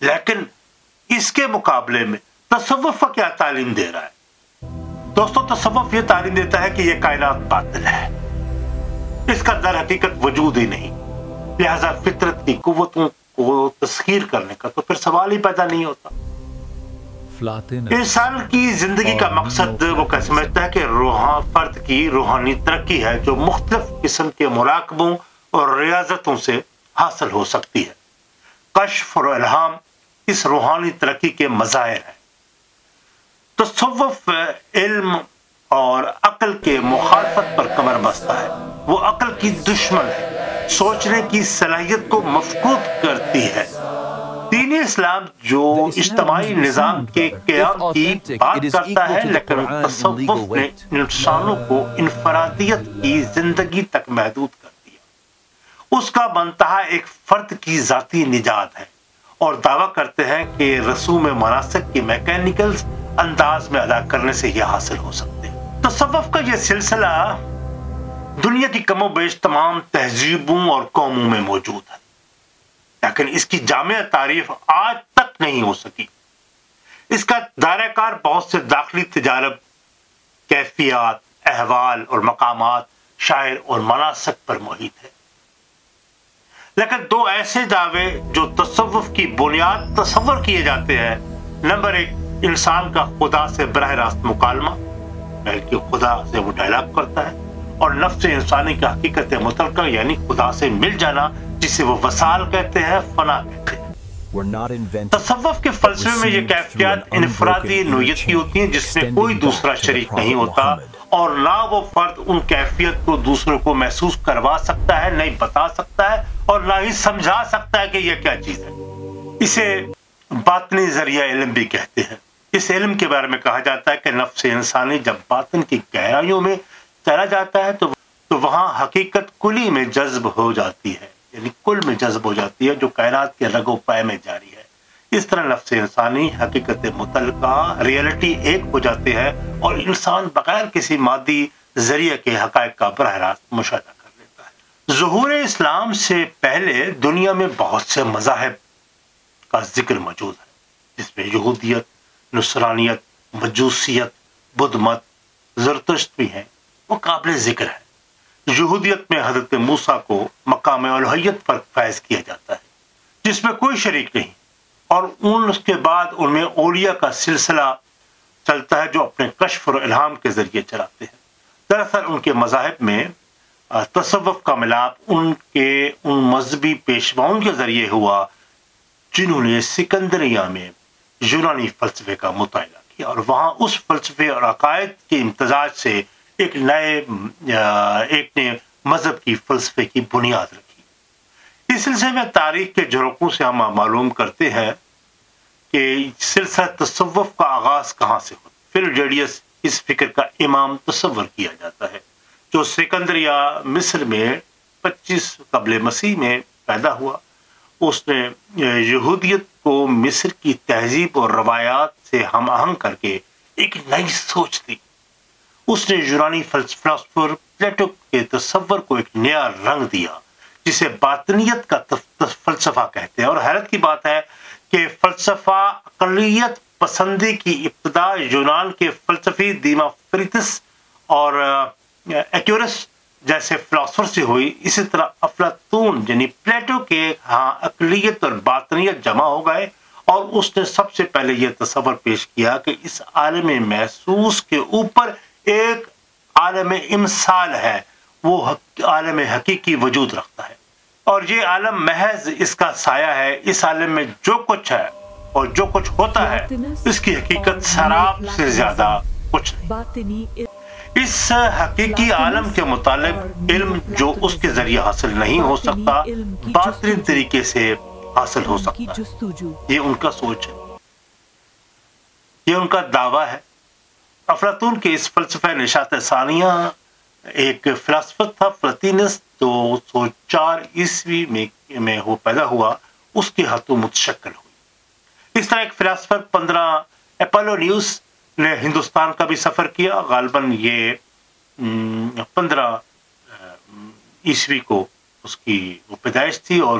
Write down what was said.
لیکن اس کے مقابلے میں تصوف کا کیا تعلیم دے رہا ہے؟ دوستو، تصوف یہ تعلیم دیتا ہے کہ یہ کائنات باطل ہے، اس کا در حقیقت وجود ہی نہیں، لہذا فطرت کی قوتوں کو تسخیر کرنے کا تو پھر سوال ہی پیدا نہیں ہوتا۔ انسان کی زندگی کا مقصد وہ کیا سمجھتا ہے کہ فرد کی روحانی ترقی ہے، جو مختلف قسم کے مراقبوں اور ریاضتوں سے حاصل ہو سکتی ہے۔ کشف اور الہام اس روحانی ترقی کے مظاہر ہیں۔ تصوف علم اور عقل کے مخالفت پر کمر بستہ ہے، وہ عقل کی دشمن ہے، سوچنے کی صلاحیت کو مفقود کرتی ہے۔ دین اسلام جو اجتماعی نظام کے قیام کی بات کرتا ہے، لیکن تصوف نے انسانوں کو انفرادیت کی زندگی تک محدود کر دیا۔ اس کا منتہا ایک فرد کی ذاتی نجات ہے، اور دعویٰ کرتے ہیں کہ رسوم مناسک کی میکینیکل انداز میں ادا کرنے سے یہ حاصل ہو سکتے ہیں۔ تصوف کا یہ سلسلہ دنیا کی کم و بیش تمام تہذیبوں اور قوموں میں موجود ہے، لیکن اس کی جامع تعریف آج تک نہیں ہو سکی۔ اس کا دائرہ کار بہت سے داخلی تجارب، کیفیات، احوال اور مقامات، شاعر اور مناسک پر محیط ہے۔ لیکن دو ایسے دعوے جو تصوف کی بنیاد تصور کیے جاتے ہیں، نمبر ایک، انسان کا خدا سے براہ راست مکالمہ، بلکہ خدا سے وہ ڈائلاگ کرتا ہے، اور نفس انسانی کا حقیقت مطلقہ یعنی خدا سے مل جانا، جسے وہ وصال کہتے ہیں، فنا کہتے ہیں۔ تصوف کے فلسفے میں یہ کیفیات انفرادی نوعیت کی ہوتی ہیں، جس میں کوئی دوسرا شریک نہیں ہوتا، اور نہ وہ فرد ان کیفیت کو دوسروں کو محسوس کروا سکتا ہے، نہیں بتا سکتا ہے، اور نہ ہی سمجھا سکتا ہے کہ یہ کیا چیز ہے۔ اسے باطنی ذریعہ علم بھی کہتے ہیں۔ اس علم کے بارے میں کہا جاتا ہے کہ نفس انسانی جب باطن کی گہرائیوں میں چلا جاتا ہے تو وہاں حقیقت کلی میں جذب ہو جاتی ہے، یعنی کل میں جذب ہو جاتی ہے، جو کائنات کے رگ و پے میں جاری ہے۔ اس طرح نفس انسانی حقیقت مطلقہ ریئلٹی ایک ہو جاتے ہیں، اور انسان بغیر کسی مادی ذریعے کے حقائق کا براہ راست مشاہدہ کر لیتا ہے۔ ظہور اسلام سے پہلے دنیا میں بہت سے مذاہب کا ذکر موجود ہے، جس میں یہودیت، نصرانیت، مجوسیت، بدھ مت، زرتشت بھی ہیں، وہ قابل ذکر ہے۔ یہودیت میں حضرت موسیٰ کو مقام الوہیت پر فیض کیا جاتا ہے، جس میں کوئی شریک نہیں، اور اس کے بعد ان میں اولیاء کا سلسلہ چلتا ہے، جو اپنے کشف اور الہام کے ذریعے چلاتے ہیں۔ دراصل ان کے مذاہب میں تصوف کا ملاپ ان مذہبی پیشواؤں کے ذریعے ہوا، جنہوں نے سکندریہ میں یونانی فلسفے کا مطالعہ کیا، اور وہاں اس فلسفے اور عقائد کے امتزاج سے ایک نئے مذہب کی فلسفے کی بنیاد رکھی۔ اس سلسلے میں تاریخ کے جھروکوں سے ہم معلوم کرتے ہیں کہ سلسلہ تصوف کا آغاز کہاں سے ہوا۔ فلڈیڈیس اس فکر کا امام تصور کیا جاتا ہے، جو سکندریہ مصر میں 25 قبل مسیح میں پیدا ہوا۔ اس نے یہودیت کو مصر کی تہذیب اور روایات سے ہم آہنگ کر کے ایک نئی سوچ دی۔ اس نے یونانی فلسفر پلیٹو کے تصور کو ایک نیا رنگ دیا، جسے باطنیت کا فلسفہ کہتے ہیں۔ اور حیرت کی بات ہے کہ فلسفہ اقلیت پسندی کی ابتدا یونان کے فلسفی دیموکریٹس اور ایکیورس جیسے فلاسفر سے ہوئی، اسی طرح افلاطون یعنی پلیٹو کے ہاں اقلیت اور باطنیت جمع ہو گئے، اور اس نے سب سے پہلے یہ تصور پیش کیا کہ اس عالم محسوس کے اوپر ایک عالم امثال ہے، وہ عالم حقیقی وجود رکھتا ہے، اور یہ عالم محض اس کا سایہ ہے۔ اس عالم میں جو کچھ ہے اور جو کچھ ہوتا ہے، اس کی حقیقت سراب سے زیادہ کچھ نہیں۔ اس حقیقی عالم کے متعلق علم جو اس کے ذریعے حاصل نہیں ہو سکتا، باطنی طریقے سے حاصل ہو سکتا ہے۔ یہ ان کا سوچ ہے، یہ ان کا دعویٰ ہے۔ افلاطون کے اس فلسفہ نشاط ثانیہ ایک فلسفہ تھا، فلطینس 204 عیسوی میں وہ پیدا ہوا، اس کے ہاتھوں متشکل ہوئی۔ اس طرح ایک فلسفہ 15 اپولونیوس نے ہندوستان کا بھی سفر کیا، غالباً یہ 15 عیسوی کو اس کی وہ پیدائش تھی، اور